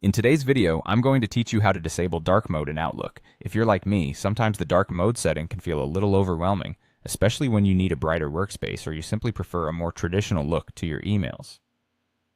In today's video, I'm going to teach you how to disable dark mode in Outlook. If you're like me, sometimes the dark mode setting can feel a little overwhelming, especially when you need a brighter workspace or you simply prefer a more traditional look to your emails.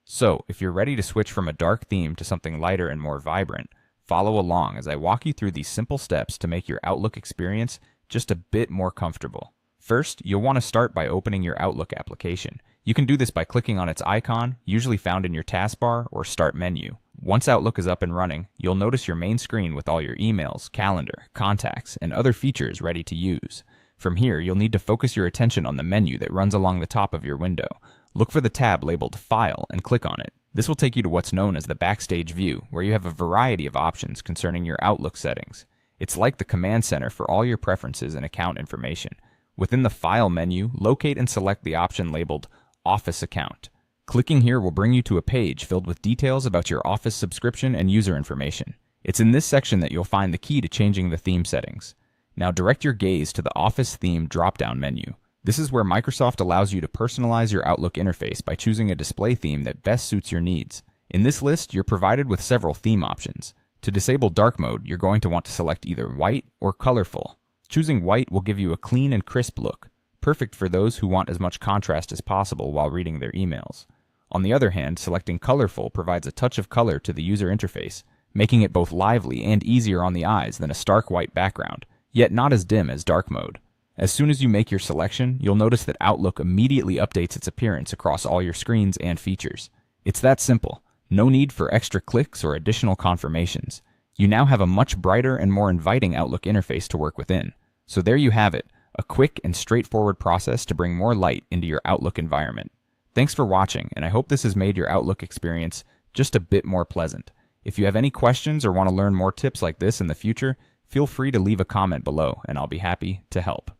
So, if you're ready to switch from a dark theme to something lighter and more vibrant, follow along as I walk you through these simple steps to make your Outlook experience just a bit more comfortable. First, you'll want to start by opening your Outlook application. You can do this by clicking on its icon, usually found in your taskbar or Start menu. Once Outlook is up and running, you'll notice your main screen with all your emails, calendar, contacts, and other features ready to use. From here, you'll need to focus your attention on the menu that runs along the top of your window. Look for the tab labeled File and click on it. This will take you to what's known as the Backstage view, where you have a variety of options concerning your Outlook settings. It's like the command center for all your preferences and account information. Within the File menu, locate and select the option labeled Office Account. Clicking here will bring you to a page filled with details about your Office subscription and user information. It's in this section that you'll find the key to changing the theme settings. Now direct your gaze to the Office Theme drop-down menu. This is where Microsoft allows you to personalize your Outlook interface by choosing a display theme that best suits your needs. In this list, you're provided with several theme options. To disable dark mode, you're going to want to select either white or colorful. Choosing white will give you a clean and crisp look, perfect for those who want as much contrast as possible while reading their emails. On the other hand, selecting colorful provides a touch of color to the user interface, making it both lively and easier on the eyes than a stark white background, yet not as dim as dark mode. As soon as you make your selection, you'll notice that Outlook immediately updates its appearance across all your screens and features. It's that simple. No need for extra clicks or additional confirmations. You now have a much brighter and more inviting Outlook interface to work within. So there you have it, a quick and straightforward process to bring more light into your Outlook environment. Thanks for watching, and I hope this has made your Outlook experience just a bit more pleasant. If you have any questions or want to learn more tips like this in the future, feel free to leave a comment below, and I'll be happy to help.